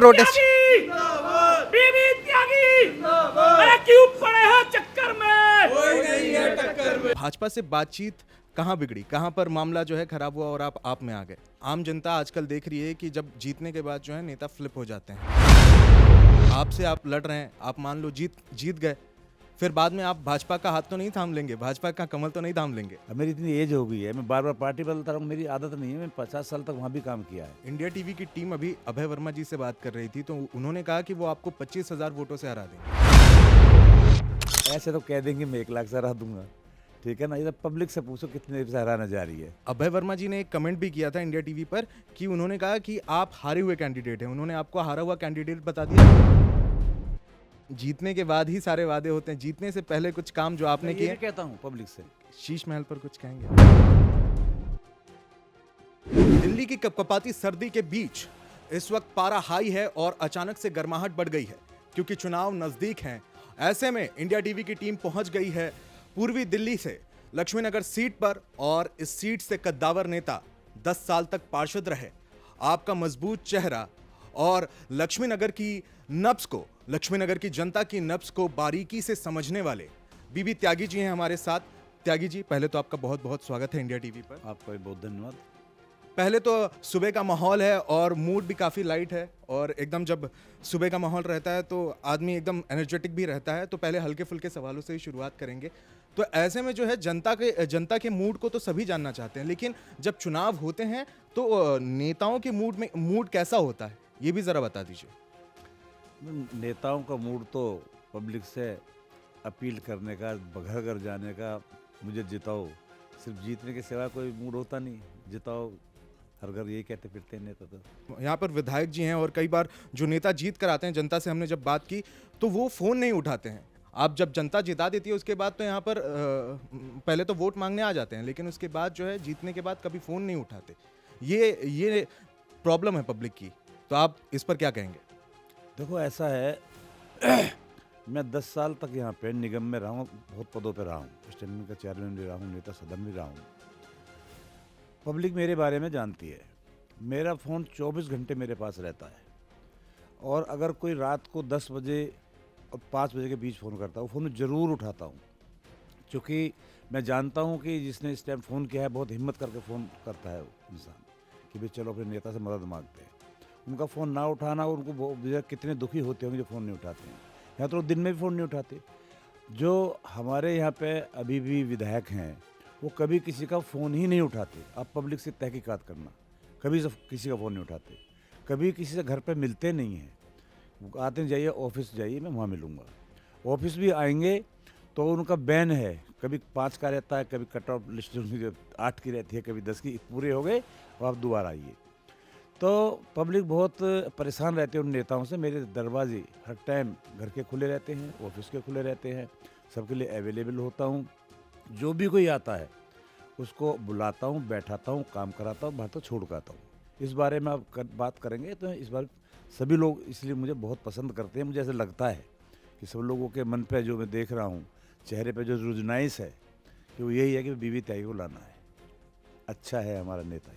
Protest. बीबी त्यागी, अरे क्यों पड़े हो चक्कर में? कोई नहीं है टक्कर में। भाजपा से बातचीत कहाँ बिगड़ी, कहाँ पर मामला जो है खराब हुआ और आप में आ गए? आम जनता आजकल देख रही है कि जब जीतने के बाद जो है नेता फ्लिप हो जाते हैं। आपसे आप लड़ रहे हैं, आप मान लो जीत गए, फिर बाद में आप भाजपा का हाथ तो नहीं थाम लेंगे, भाजपा का कमल तो नहीं थाम लेंगे। अब मेरी इतनी एज हो गई है, मैं बार बार पार्टी बदलता रहूँ, मेरी आदत नहीं है। मैं 50 साल तक वहाँ भी काम किया है। इंडिया टीवी की टीम अभी अभय वर्मा जी से बात कर रही थी, तो उन्होंने कहा कि वो आपको 25,000 वोटों से हरा देंगे। ऐसे तो कह देंगे मैं 1 लाख से हरा दूंगा, ठीक है ना। ये तो पब्लिक से पूछो कितने से हराना जा रही है। अभय वर्मा जी ने एक कमेंट भी किया था इंडिया टीवी पर कि उन्होंने कहा कि आप हारे हुए कैंडिडेट हैं, उन्होंने आपको हारा हुआ कैंडिडेट बता दिया। जीतने के बाद ही सारे वादे होते हैं, जीतने से पहले कुछ काम जो आपने मैं ये किए। भी कहता हूँ पब्लिक से। शीश महल पर कुछ कहेंगे? दिल्ली की कपकपाती सर्दी के बीच इस वक्त पारा हाई है और अचानक से गर्माहट बढ़ गई है क्योंकि चुनाव नजदीक हैं। ऐसे में इंडिया टीवी की टीम पहुंच गई है पूर्वी दिल्ली से लक्ष्मीनगर सीट पर और इस सीट से कद्दावर नेता 10 साल तक पार्षद रहे, आपका मजबूत चेहरा और लक्ष्मीनगर की नब्ज को, लक्ष्मीनगर की जनता की नब्ज को बारीकी से समझने वाले बीबी त्यागी जी हैं हमारे साथ। त्यागी जी, पहले तो आपका बहुत बहुत स्वागत है इंडिया टीवी पर। आपका भी बहुत धन्यवाद। पहले तो सुबह का माहौल है और मूड भी काफ़ी लाइट है और एकदम जब सुबह का माहौल रहता है तो आदमी एकदम एनर्जेटिक भी रहता है, तो पहले हल्के फुल्के सवालों से ही शुरुआत करेंगे। तो ऐसे में जो है जनता के मूड को तो सभी जानना चाहते हैं, लेकिन जब चुनाव होते हैं तो नेताओं के मूड कैसा होता है, ये भी ज़रा बता दीजिए। नेताओं का मूड तो पब्लिक से अपील करने का, घर घर जाने का, मुझे जिताओ, सिर्फ जीतने के सिवा कोई मूड होता नहीं। जिताओ, हर घर यही कहते फिरते हैं नेता। तो यहाँ पर विधायक जी हैं और कई बार जो नेता जीत कर आते हैं, जनता से हमने जब बात की तो वो फ़ोन नहीं उठाते हैं। आप जब जनता जिता देती है उसके बाद तो यहाँ पर पहले तो वोट मांगने आ जाते हैं, लेकिन उसके बाद जो है जीतने के बाद कभी फ़ोन नहीं उठाते। ये प्रॉब्लम है पब्लिक की, तो आप इस पर क्या कहेंगे? देखो ऐसा है मैं 10 साल तक यहाँ पे निगम में रहा हूँ, बहुत पदों पे रहा हूँ, स्टैंडिंग का चेयरमैन भी रहा हूँ, नेता सदन भी रहा हूँ। पब्लिक मेरे बारे में जानती है। मेरा फ़ोन 24 घंटे मेरे पास रहता है और अगर कोई रात को 10 बजे और 5 बजे के बीच फ़ोन करता है, वो फ़ोन ज़रूर उठाता हूँ, क्योंकि मैं जानता हूँ कि जिसने इस टाइम फ़ोन किया है बहुत हिम्मत करके फ़ोन करता है इंसान कि भाई चलो अपने नेता से मदद मांगते हैं। उनका फ़ोन ना उठाना और उनको कितने दुखी होते होंगे जो फ़ोन नहीं उठाते हैं। यहाँ तो दिन में भी फ़ोन नहीं उठाते। जो हमारे यहाँ पे अभी भी विधायक हैं वो कभी किसी का फ़ोन ही नहीं उठाते। आप पब्लिक से तहकीकात करना, कभी किसी का फ़ोन नहीं उठाते, कभी किसी से घर पे मिलते नहीं हैं। आते हैं, जाइए ऑफिस जाइए, मैं वहाँ मिलूँगा। ऑफिस भी आएंगे तो उनका बैन है, कभी 5 का रहता है, कभी कट ऑफ लिस्ट उनकी 8 की रहती है, कभी 10 की। पूरे हो गए और आप दोबारा आइए। तो पब्लिक बहुत परेशान रहते हैं उन नेताओं से। मेरे दरवाजे हर टाइम घर के खुले रहते हैं, ऑफिस के खुले रहते हैं, सबके लिए अवेलेबल होता हूँ। जो भी कोई आता है उसको बुलाता हूँ, बैठाता हूँ, काम कराता हूँ, बाहर तो छोड़ के आता हूँ। इस बारे में आप बात करेंगे तो इस बार सभी लोग इसलिए मुझे बहुत पसंद करते हैं। मुझे ऐसा लगता है कि सब लोगों के मन पे जो मैं देख रहा हूँ, चेहरे पे जो रुजनाइश है, कि वो यही है कि बीबी त्यागी को लाना है। अच्छा है हमारा नेता।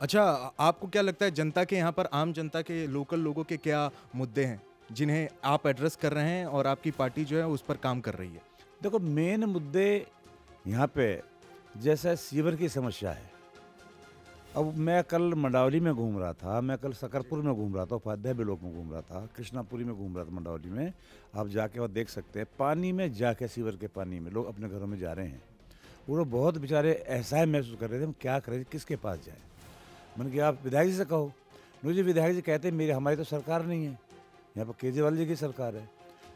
अच्छा, आपको क्या लगता है जनता के यहाँ पर, आम जनता के, लोकल लोगों के क्या मुद्दे हैं जिन्हें आप एड्रेस कर रहे हैं और आपकी पार्टी जो है उस पर काम कर रही है? देखो मेन मुद्दे यहाँ पे जैसा सीवर की समस्या है। अब मैं कल मंडावली में घूम रहा था, मैं कल सकरपुर में घूम रहा था, उपाध्याय ब्लॉक में घूम रहा था, कृष्णापुरी में घूम रहा था, मंडावली में। आप जाके वहाँ देख सकते हैं, पानी में जाके सीवर के पानी में लोग अपने घरों में जा रहे हैं। वो लोग बहुत बेचारे ऐसा महसूस कर रहे थे हम क्या करें, किसके पास जाए। मैंने कहा आप विधायक जी से कहो। मुझे विधायक जी कहते हैं मेरी हमारी तो सरकार नहीं है, यहाँ पर केजरीवाल जी की सरकार है।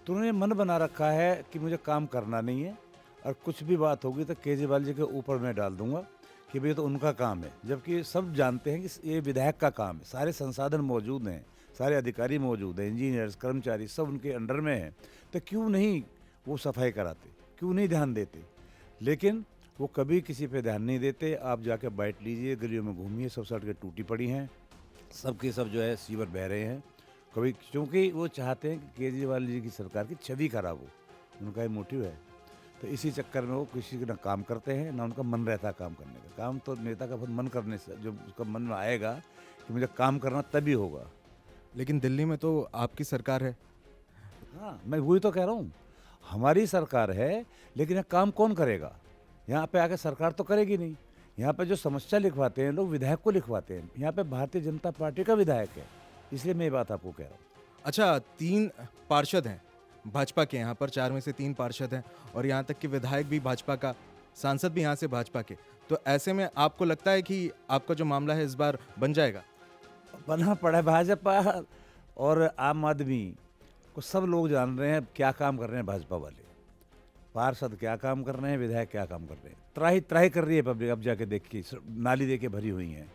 तो उन्होंने मन बना रखा है कि मुझे काम करना नहीं है और कुछ भी बात होगी तो केजरीवाल जी के ऊपर मैं डाल दूंगा कि भाई तो उनका काम है। जबकि सब जानते हैं कि ये विधायक का काम है। सारे संसाधन मौजूद हैं, सारे अधिकारी मौजूद हैं, इंजीनियर्स, कर्मचारी सब उनके अंडर में हैं। तो क्यों नहीं वो सफाई कराते, क्यों नहीं ध्यान देते? लेकिन वो कभी किसी पे ध्यान नहीं देते। आप जाके बैठ लीजिए, गलियों में घूमिए, सब सड़कें टूटी पड़ी हैं, सबके सब जो है सीवर बह रहे हैं। कभी क्योंकि वो चाहते हैं कि केजरीवाल जी की सरकार की छवि खराब हो, उनका ये मोटिव है। तो इसी चक्कर में वो किसी का काम करते हैं ना उनका मन रहता है काम करने का। काम तो नेता का बहुत मन करने से, जब उसका मन में आएगा कि मुझे काम करना तभी होगा। लेकिन दिल्ली में तो आपकी सरकार है। हाँ, मैं वही तो कह रहा हूँ, हमारी सरकार है, लेकिन ये काम कौन करेगा? यहाँ पे आके सरकार तो करेगी नहीं। यहाँ पे जो समस्या लिखवाते हैं लोग, विधायक को लिखवाते हैं। यहाँ पे भारतीय जनता पार्टी का विधायक है, इसलिए मैं ये बात आपको कह रहा हूँ। अच्छा, 3 पार्षद हैं भाजपा के, यहाँ पर 4 में से 3 पार्षद हैं और यहाँ तक कि विधायक भी भाजपा का, सांसद भी यहाँ से भाजपा के। तो ऐसे में आपको लगता है कि आपका जो मामला है इस बार बन जाएगा? बना पड़ा है भाजपा और आम आदमी को, सब लोग जान रहे हैं क्या काम कर रहे हैं भाजपा वाले। पार्षद क्या काम कर रहे हैं, विधायक क्या काम कर रहे हैं। त्राही त्राही कर रही है पब्लिक। अब जाके देखिए, नाली देखिए भरी हुई हैं,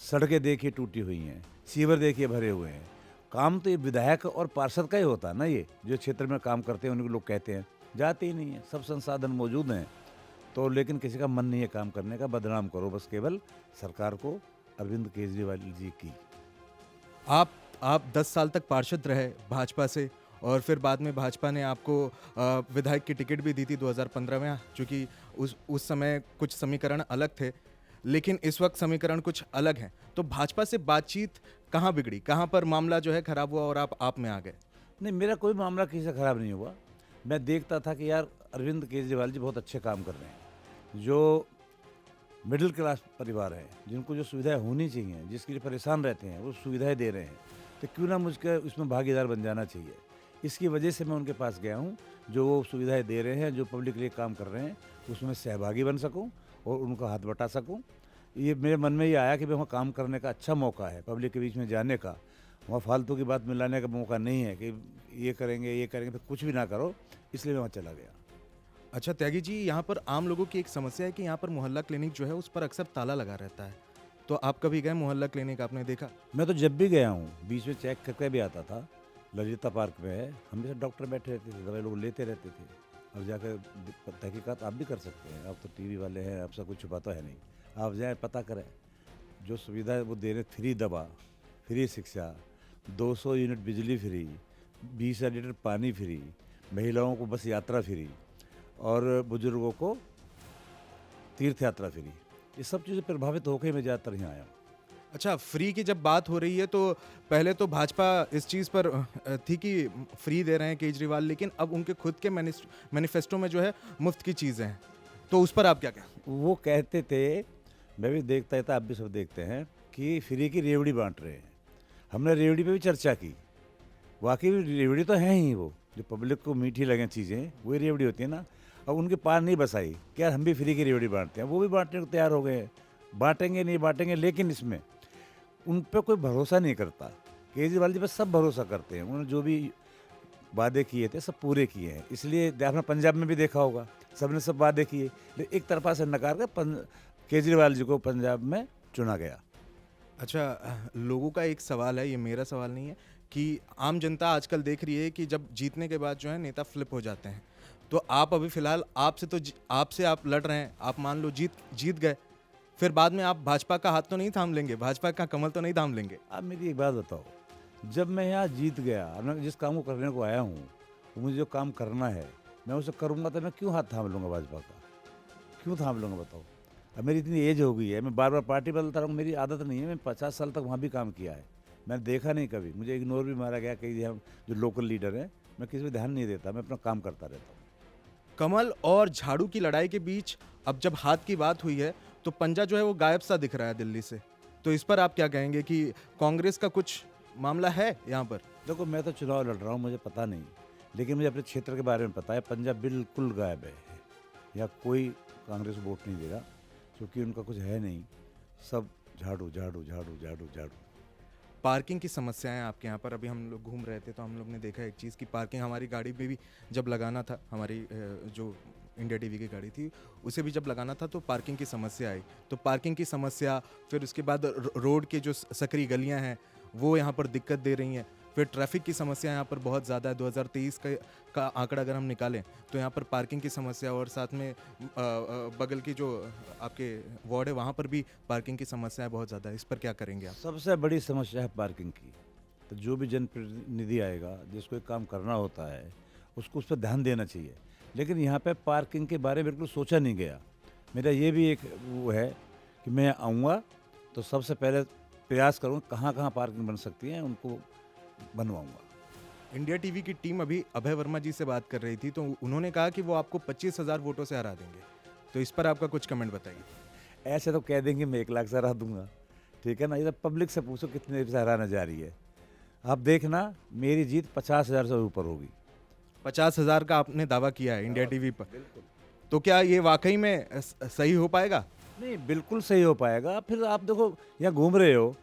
सड़कें देखिए टूटी हुई हैं, सीवर देखिए भरे हुए हैं। काम तो ये विधायक और पार्षद का ही होता है ना। ये जो क्षेत्र में काम करते हैं उनको लोग कहते हैं, जाते ही नहीं है। सब संसाधन मौजूद हैं तो, लेकिन किसी का मन नहीं है काम करने का। बदनाम करो बस केवल सरकार को, अरविंद केजरीवाल जी की। आप 10 साल तक पार्षद रहे भाजपा से और फिर बाद में भाजपा ने आपको विधायक की टिकट भी दी थी 2015 में, क्योंकि उस समय कुछ समीकरण अलग थे, लेकिन इस वक्त समीकरण कुछ अलग हैं। तो भाजपा से बातचीत कहाँ बिगड़ी, कहाँ पर मामला जो है खराब हुआ और आप में आ गए? नहीं, मेरा कोई मामला किसी से खराब नहीं हुआ। मैं देखता था कि यार अरविंद केजरीवाल जी बहुत अच्छे काम कर रहे हैं। जो मिडिल क्लास परिवार है, जिनको जो सुविधाएं होनी चाहिए, जिसके लिए परेशान रहते हैं, वो सुविधाएं दे रहे हैं, तो क्यों ना मुझके उसमें भागीदार बन जाना चाहिए। इसकी वजह से मैं उनके पास गया हूँ। जो वो सुविधाएं दे रहे हैं, जो पब्लिक के लिए काम कर रहे हैं, उसमें सहभागी बन सकूँ और उनका हाथ बटा सकूँ। ये मेरे मन में ये आया कि वहाँ काम करने का अच्छा मौका है, पब्लिक के बीच में जाने का। वहाँ फालतू की बात मिलाने का मौका नहीं है कि ये करेंगे तो कुछ भी ना करो, इसलिए मैं वहाँ चला गया। अच्छा त्यागी जी, यहाँ पर आम लोगों की एक समस्या है कि यहाँ पर मोहल्ला क्लिनिक जो है उस पर अक्सर ताला लगा रहता है। तो आप कभी गए मोहल्ला क्लिनिक, आपने देखा? मैं तो जब भी गया हूँ, बीच में चेक करके भी आता था। ललिता पार्क में है, हमेशा डॉक्टर बैठे रहते थे, दवाई लोग लेते रहते थे। अब जाकर तहकीकात आप भी कर सकते हैं। आप तो टीवी वाले हैं, आपसे कुछ छुपाता है नहीं। आप जाए पता करें, जो सुविधा वो दे रहे, फ्री दवा, फ्री शिक्षा, 200 यूनिट बिजली फ्री, 20 लीटर पानी फ्री, महिलाओं को बस यात्रा फ्री और बुजुर्गों को तीर्थ यात्रा फ्री। ये सब चीज़ें प्रभावित होकर मैं ज़्यादातर यहाँ आया हूँ। अच्छा, फ्री की जब बात हो रही है तो पहले तो भाजपा इस चीज़ पर थी कि फ्री दे रहे हैं केजरीवाल, लेकिन अब उनके खुद के मैनिफेस्टो में जो है मुफ्त की चीज़ें हैं। तो उस पर आप क्या कहें? वो कहते थे, मैं भी देखता था, आप भी सब देखते हैं, कि फ्री की रेवड़ी बांट रहे हैं। हमने रेवड़ी पे भी चर्चा की। वाकई में रेवड़ी तो है ही, वो जो पब्लिक को मीठी लगें चीज़ें, वही रेवड़ी होती है ना। अब उनके पार नहीं बसाई कि यार हम भी फ्री की रेवड़ी बांटते हैं। वो भी बांटने को तैयार हो गए हैं, बांटेंगे नहीं बांटेंगे, लेकिन इसमें उन पर कोई भरोसा नहीं करता। केजरीवाल जी पर सब भरोसा करते हैं। उन्होंने जो भी वादे किए थे सब पूरे किए हैं। इसलिए आपने पंजाब में भी देखा होगा, सबने सब वादे किए, लेकिन एक तरफा से नकार कर केजरीवाल जी को पंजाब में चुना गया। अच्छा, लोगों का एक सवाल है, ये मेरा सवाल नहीं है, कि आम जनता आजकल देख रही है कि जब जीतने के बाद जो है नेता फ्लिप हो जाते हैं। तो आप अभी फिलहाल आपसे आप लड़ रहे हैं, आप मान लो जीत गए, फिर बाद में आप भाजपा का हाथ तो नहीं थाम लेंगे, भाजपा का कमल तो नहीं थाम लेंगे? आप मेरी एक बात बताओ, जब मैं यहाँ जीत गया, मैं जिस काम को करने को आया हूँ, मुझे जो काम करना है मैं उसे करूँगा, तो मैं क्यों हाथ थाम लूँगा भाजपा का? क्यों थाम लूँगा बताओ? अब मेरी इतनी एज हो गई है, मैं बार बार पार्टी बदलता रहूँ, मेरी आदत नहीं है। मैं 50 साल तक वहाँ भी काम किया है, मैंने देखा नहीं कभी। मुझे इग्नोर भी मारा गया कई हम जो लोकल लीडर हैं, मैं किसी पर ध्यान नहीं देता, मैं अपना काम करता रहता हूँ। कमल और झाड़ू की लड़ाई के बीच अब जब हाथ की बात हुई है तो पंजा जो है वो गायब सा दिख रहा है दिल्ली से। तो इस पर आप क्या कहेंगे कि कांग्रेस का कुछ मामला है यहाँ पर? देखो, मैं तो चुनाव लड़ रहा हूँ, मुझे पता नहीं, लेकिन मुझे अपने क्षेत्र के बारे में पता है। पंजाब बिल्कुल गायब है, या कोई कांग्रेस वोट नहीं देगा, क्योंकि उनका कुछ है नहीं। सब झाड़ू झाड़ू झाड़ू झाड़ू झाड़ू। पार्किंग की समस्याएं आपके यहाँ पर? अभी हम लोग घूम रहे थे तो हम लोग ने देखा एक चीज़ की पार्किंग हमारी गाड़ी में भी जब लगाना था, हमारी जो इंडिया टीवी की गाड़ी थी उसे भी जब लगाना था तो पार्किंग की समस्या आई। तो पार्किंग की समस्या, फिर उसके बाद रोड के जो सकरी गलियां हैं वो यहाँ पर दिक्कत दे रही हैं। फिर ट्रैफिक की समस्या यहाँ पर बहुत ज़्यादा है। 2023 का आंकड़ा अगर हम निकालें तो यहाँ पर पार्किंग की समस्या, और साथ में बगल की जो आपके वार्ड है वहाँ पर भी पार्किंग की समस्या है बहुत ज़्यादा। इस पर क्या करेंगे आप? सबसे बड़ी समस्या है पार्किंग की। तो जो भी जनप्रतिनिधि आएगा, जिसको एक काम करना होता है, उसको उस पर ध्यान देना चाहिए। लेकिन यहाँ पे पार्किंग के बारे में बिल्कुल सोचा नहीं गया। मेरा ये भी एक वो है कि मैं आऊँगा तो सबसे पहले प्रयास करूँ कहाँ कहाँ पार्किंग बन सकती है, उनको बनवाऊंगा। इंडिया टीवी की टीम अभी अभय वर्मा जी से बात कर रही थी, तो उन्होंने कहा कि वो आपको 25,000 वोटों से हरा देंगे। तो इस पर आपका कुछ कमेंट बताइए। ऐसे तो कह देंगे मैं 1 लाख से हरा दूंगा, ठीक है ना। ये तो पब्लिक से पूछो कितने से हराने जा रही है। आप देखना मेरी जीत 50,000 से ऊपर होगी। 50,000 का आपने दावा किया है इंडिया टीवी पर, तो क्या ये वाकई में सही हो पाएगा? नहीं, बिल्कुल सही हो पाएगा। फिर आप देखो यहाँ घूम रहे हो,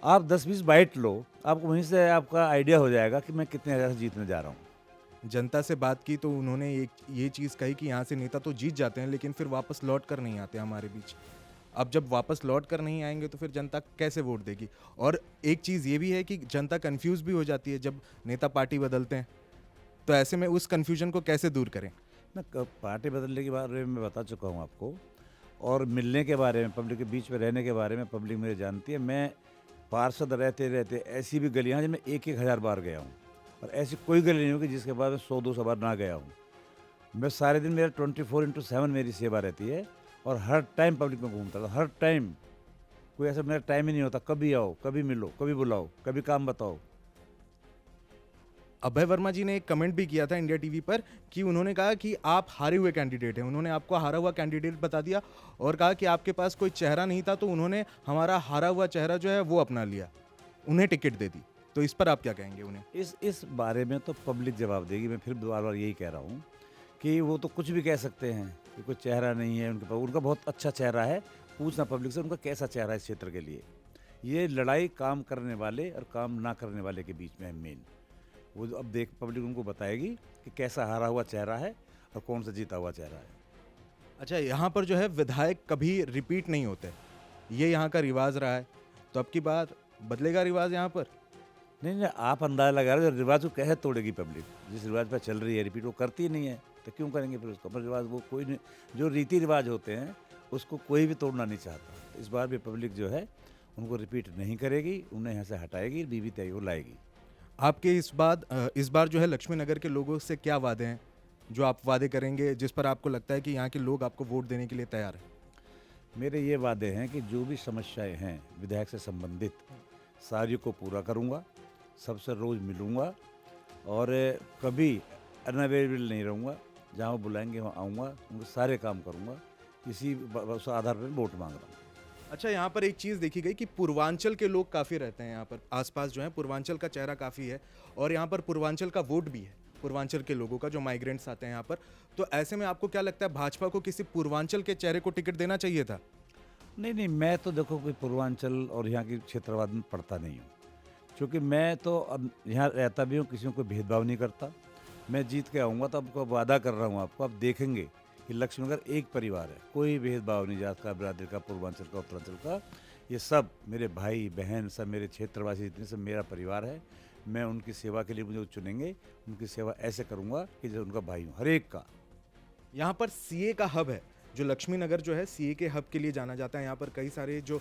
आप 10-20 बाइट लो, आपको वहीं से आपका आइडिया हो जाएगा कि मैं कितने हज़ार से जीतने जा रहा हूँ। जनता से बात की तो उन्होंने ये चीज़ कही कि यहाँ से नेता तो जीत जाते हैं लेकिन फिर वापस लौट कर नहीं आते हमारे बीच। अब जब वापस लौट कर नहीं आएंगे तो फिर जनता कैसे वोट देगी? और एक चीज़ ये भी है कि जनता कंफ्यूज भी हो जाती है जब नेता पार्टी बदलते हैं, तो ऐसे में उस कन्फ्यूजन को कैसे दूर करें? पार्टी बदलने के बारे में मैं बता चुका हूँ आपको, और मिलने के बारे में, पब्लिक के बीच में रहने के बारे में पब्लिक मुझे जानती है। मैं पार्षद रहते रहते ऐसी भी गलियाँ हैं जिनमें 1,000 बार गया हूँ, और ऐसी कोई गली नहीं होगी जिसके बाद मैं 100-200 बार ना गया हूँ। मैं सारे दिन मेरा 24/7 मेरी सेवा रहती है, और हर टाइम पब्लिक में घूमता था, हर टाइम। कोई ऐसा मेरा टाइम ही नहीं होता, कभी आओ, कभी मिलो, कभी बुलाओ, कभी काम बताओ। अभय वर्मा जी ने एक कमेंट भी किया था इंडिया टीवी पर कि उन्होंने कहा कि आप हारे हुए कैंडिडेट हैं। उन्होंने आपको हारा हुआ कैंडिडेट बता दिया और कहा कि आपके पास कोई चेहरा नहीं था, तो उन्होंने हमारा हारा हुआ चेहरा जो है वो अपना लिया, उन्हें टिकट दे दी। तो इस पर आप क्या कहेंगे उन्हें? इस बारे में तो पब्लिक जवाब देगी। मैं फिर बार बार यही कह रहा हूँ कि वो तो कुछ भी कह सकते हैं कि कोई चेहरा नहीं है उनके पास। उनका बहुत अच्छा चेहरा है, पूछना पब्लिक से उनका कैसा चेहरा है इस क्षेत्र के लिए। ये लड़ाई काम करने वाले और काम ना करने वाले के बीच में है मेन। वो अब देख पब्लिक उनको बताएगी कि कैसा हारा हुआ चेहरा है और कौन सा जीता हुआ चेहरा है। अच्छा, यहाँ पर जो है विधायक कभी रिपीट नहीं होते, ये यहाँ का रिवाज रहा है, तो अब की बार बदलेगा रिवाज यहाँ पर? नहीं, आप अंदाजा लगा रहे हो, रिवाज को कैसे तोड़ेगी पब्लिक? जिस रिवाज पर चल रही है रिपीट वो करती ही नहीं है, तो क्यों करेंगे फिर उसको? पर रिवाज वो कोई नहीं, जो रीति रिवाज होते हैं उसको कोई भी तोड़ना नहीं चाहता। तो इस बार भी पब्लिक जो है उनको रिपीट नहीं करेगी, उन्हें यहाँ से हटाएगी, बीबी तय को लाएगी। आपके इस बार जो है लक्ष्मी नगर के लोगों से क्या वादे हैं जो आप वादे करेंगे, जिस पर आपको लगता है कि यहाँ के लोग आपको वोट देने के लिए तैयार हैं? मेरे ये वादे हैं कि जो भी समस्याएं हैं विधायक से संबंधित सारी को पूरा करूँगा, सबसे रोज़ मिलूँगा, और कभी अनअवेलेबल नहीं रहूँगा। जहाँ वो बुलाएंगे वहाँ आऊँगा, उनके सारे काम करूँगा। इसी उस आधार पर वोट मांग रहा हूँ। अच्छा, यहाँ पर एक चीज़ देखी गई कि पूर्वांचल के लोग काफ़ी रहते हैं यहाँ पर, आसपास जो है पूर्वांचल का चेहरा काफ़ी है, और यहाँ पर पूर्वांचल का वोट भी है, पूर्वांचल के लोगों का जो माइग्रेंट्स आते हैं यहाँ पर। तो ऐसे में आपको क्या लगता है, भाजपा को किसी पूर्वांचल के चेहरे को टिकट देना चाहिए था? नहीं, मैं तो देखो कोई पूर्वांचल और यहाँ की क्षेत्रवाद में पढ़ता नहीं हूँ, क्योंकि मैं तो अब यहाँ रहता भी हूँ, किसी को कोई भेदभाव नहीं करता। मैं जीत के आऊँगा तो आपको वादा कर रहा हूँ, आपको आप देखेंगे कि लक्ष्मीनगर एक परिवार है, कोई भेदभाव नहीं, जात का, बिरादरी का, पूर्वांचल का, उत्तरांचल का। ये सब मेरे भाई बहन, सब मेरे क्षेत्रवासी जितने, सब मेरा परिवार है। मैं उनकी सेवा के लिए, मुझे वो चुनेंगे, उनकी सेवा ऐसे करूँगा कि जैसे उनका भाई हूँ, हर एक का। यहाँ पर सीए का हब है, जो लक्ष्मी नगर जो है सीए के हब के लिए जाना जाता है। यहाँ पर कई सारे जो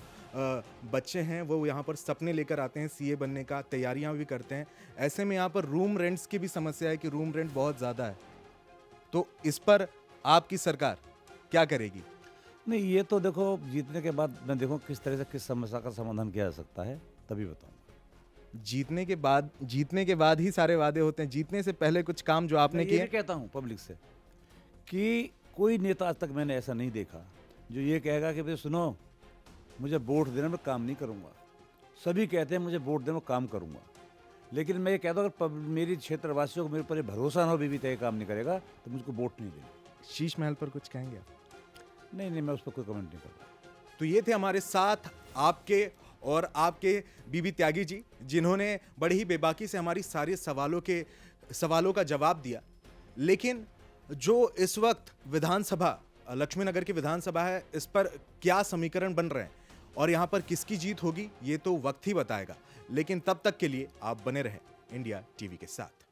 बच्चे हैं वो यहाँ पर सपने लेकर आते हैं सीए बनने का, तैयारियाँ भी करते हैं। ऐसे में यहाँ पर रूम रेंट्स की भी समस्या है कि रूम रेंट बहुत ज़्यादा है, तो इस पर आपकी सरकार क्या करेगी? नहीं, ये तो देखो जीतने के बाद मैं देखूँ किस तरह से किस समस्या का समाधान किया जा सकता है, तभी बताऊँ। जीतने के बाद ही सारे वादे होते हैं, जीतने से पहले कुछ काम जो आपने किए। मैं कहता हूँ पब्लिक से कि कोई नेता आज तक मैंने ऐसा नहीं देखा जो ये कहेगा कि भाई सुनो मुझे वोट देना, मैं काम नहीं करूँगा। सभी कहते हैं मुझे वोट देना, काम करूँगा, लेकिन मैं ये कहता हूँ अगर मेरी क्षेत्रवासियों को मेरे पर भरोसा ना हो, बीबी तय काम नहीं करेगा, तो मुझको वोट नहीं देगा। शीश महल पर कुछ कहेंगे आप? नहीं, मैं उस पर कोई कमेंट नहीं करता। तो ये थे हमारे साथ आपके और आपके बीबी त्यागी जी, जिन्होंने बड़ी ही बेबाकी से हमारी सारे सवालों का जवाब दिया। लेकिन जो इस वक्त विधानसभा, लक्ष्मी नगर की विधानसभा है, इस पर क्या समीकरण बन रहे हैं और यहाँ पर किसकी जीत होगी, ये तो वक्त ही बताएगा। लेकिन तब तक के लिए आप बने रहें इंडिया टीवी के साथ।